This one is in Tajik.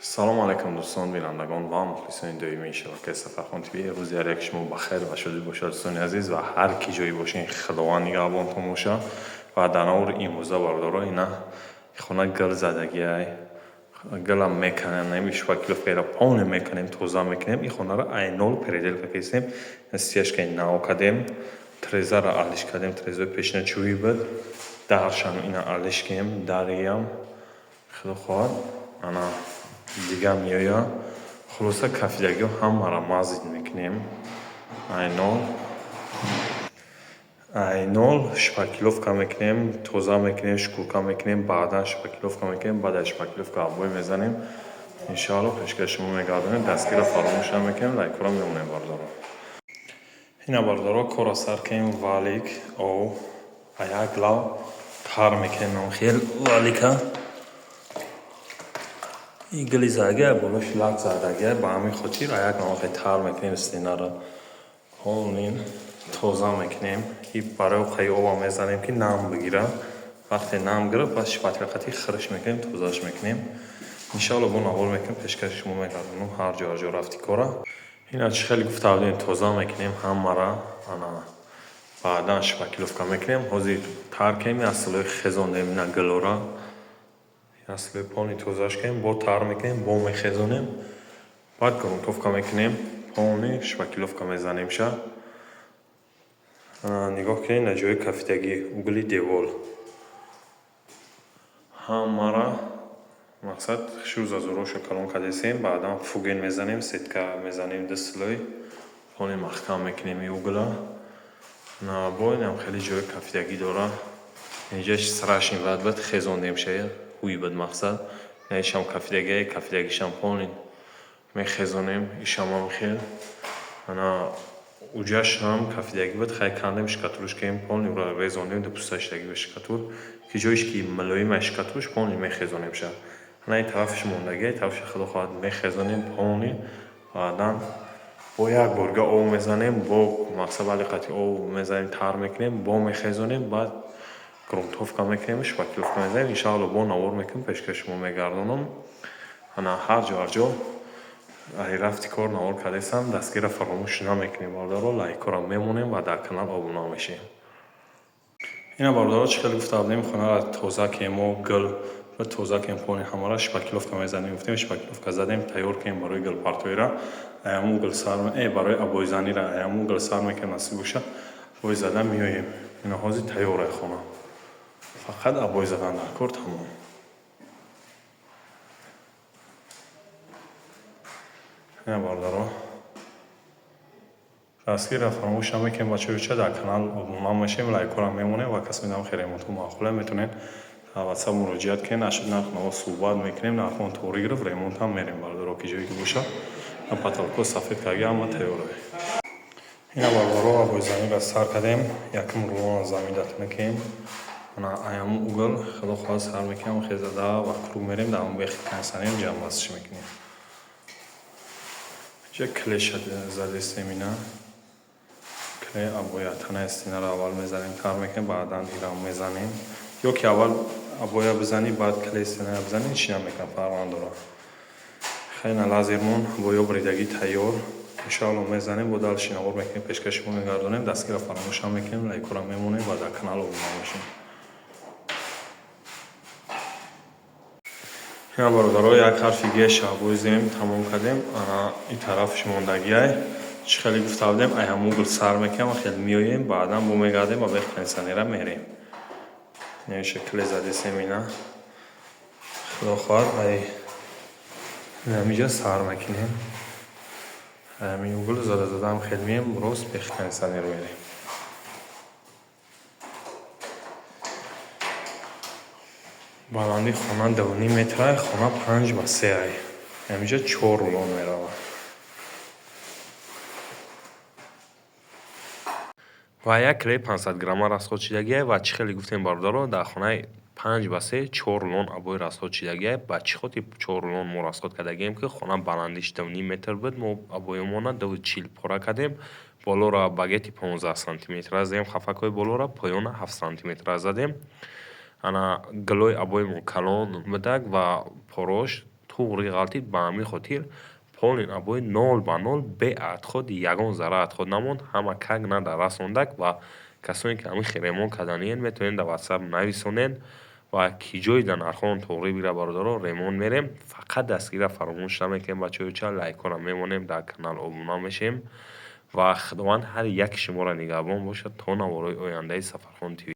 салом алайкум дӯстон бинандагон ва мухлисони доимии шабакаи Сафархон ТВ. рӯзи як шумо бахайр ва шодӣ бошад дӯстони азиз ва ҳар ки ҷои бошен худованд нигаҳбонтон бошад. ва дар навори имрӯза бардоро ина хона гил задагиай гилам меканем швакиловкаира полне меканем тоза мекунем и хонара айнол переделка кардем стяжкаи нав кардем трезара алиш кардем трезои пешначӯи бид даршам ина алишкем дариям худо хоҳад ана дига меоя хулоса кафидагиҳо ҳамаро мазид мекунем айнол шпакиловка мекунем тоза мекунем шкурка мекунем баъдан шпакиловка мекунем баъд шпакиловка абой мезанем иншоалло пешкаш шумо мегардонем дастгира фаромӯш намекунем лайкора мемонем бардоро ина бардоро кора сар кунем валик о аяк лав тар мекунем хел валика гили задагиа болош лак задагиа ба ҳамин хотир аяк намоқи тар мекунем стенаро ҳолнин тоза мекунем и барои оқаи оба мезанем ки нам бигира вақте нам гирифт бас шпатлақати хирш мекунем тозаш мекунем иншоалло бо навор мекунем пешкаши шумо мегардонам ҳар ҷо рафти кора ина чӣ хеле гуфта будем тоза мекунем ҳамара ана баъдан шпакиловка мекунем ҳозир тар кунем аслои хезондем ина гилора аслои полни тозаш кунем бо тар мекунем бо мехезонем баъд грунтовка мекунем полни шпакиловка мезанем ша нигоҳ кунед на ҷои кафидагӣ угли девор ҳамара мақсад шӯзазурошо калон кардесем баъдан фуген мезанем сетка мезанем дистилой полни маҳкам мекунем и угла бо инам хеле ҷои кафидагӣ дора инҷаш срашин вад бад хезондем шая ҳуи бад мақсад ишам кафидагишам полни мехезонем ишамам хел ана уҷашам кафидаги бад хай кандем шикатурш кардем полни ура резондем до пӯсташдаги ба шикатур ки ҷоиш ки мулоима шикатурш полни мехезонем ша ана ин тарафиш мондагия тарафиш худо хоҳад мехезонем полни баъдан бо як борга об мезанем бо мақсад алиқати об мезанем тар мекунем бо мехезонем баъд грунтовка мекунем шпакиловка мезанем иншоалло бо навор мекунем пешкаш шумо мегардонам ана ҳар ҷо рафти кор навор кардесам дастгира фаромӯш намекунем бардоро лайкора мемонем ва дар канал обуна мешем ина бардоро чӣ хеле гуфта будем хонара тоза кемо гил ва тоза кем полни ҳамара шпакиловка мезанем гуфтем шпакиловка задем тайёр кем барои гилпартоира аяму гил сар барои абойзанира аяму гил сар мекунем насиб боша абой зада меоем ина ҳозир тайёра хона фақат абой задан дар кор тамом ина бардоро дастгира фаромӯш намекунем бачаҳо дар канал обуна мешем лайкора мемонем ва касе видам херемонту маъқуле метонед ватсап муроҷиат кунед ашуд нарх наво суҳбат мекунем нархон тори гирифт ремонтам мерем бардоро ки ҷое ки боша паталко сафед карда ҳама тайёра ина бардоро абойзанира сар кардем якм рулона замида мекунем ана аяму угл худо хоҳад сар мекунем хезада ва круг мерем дар он бехи кансанем ҷамъбастиш мекунем ҷа клеша задестем ина кле абоя танаи стенаро аввал мезанем тар мекунем баъдан ирам мезанем ё ки аввал абоя бизанӣ баъд клеи стенара бизанӣ чӣ намекунад фарқ надора хеле лазермон абоё бредагӣ тайёр иншоалло мезанем бо дал шиновор мекунем пешкаши шумо мегардонем дастгира фаромӯшам мекунем лайкора мемонем ва дар канал обуна мешем ина бародаро як ҳарфи геш абойзем тамом кардем ана ин тарафиш мондагиай чӣ хеле гуфта будем аяму гил сар мекунем ва хел меоем баъдан бо мегардем ба бехи пенсионера мерем ин шакли задесем ина худо хоҳад ай намиҷа сар мекунем ами угл задам хел меем рост бехи пенсионер мерем баланди хона 2.5 метрай хона 5 ба 3 ай намиҷа 4 рулон меравад ва як клей 500 грамма расход шидагиай ва чӣ хеле гуфтем бардоро дар хонаи 5 ба 3 4 рулон абой расход шидагиай ба чӣ хотир 4 рулон мо расход кардагием ки хона баландиш 2.5 метр буд мо абоимона 240 пора кардем болора багети 15 сантиметра задем хафакҳои болора поёна 7 сантиметра задем ана гилои абои мо калон будак ва порош туғри ғалтид ба ҳамин хотир полин абои 0-0 бе адход ягон зарра адход намонд. Ҳама как нада расондак ва касоне ки ҳамин хиремон каданиен метавонед дар WhatsApp нависонед ва киҷои нархон туғри бира бародаро ремон мерем. Фақат дастгирра фаромӯш намекунем бачаҳои ча лайкора мемонем, дар канал обуна мешем ва худованд ҳар яки шуморо нигаҳбон бошад то навбарои ояндаи Сафархон ТV.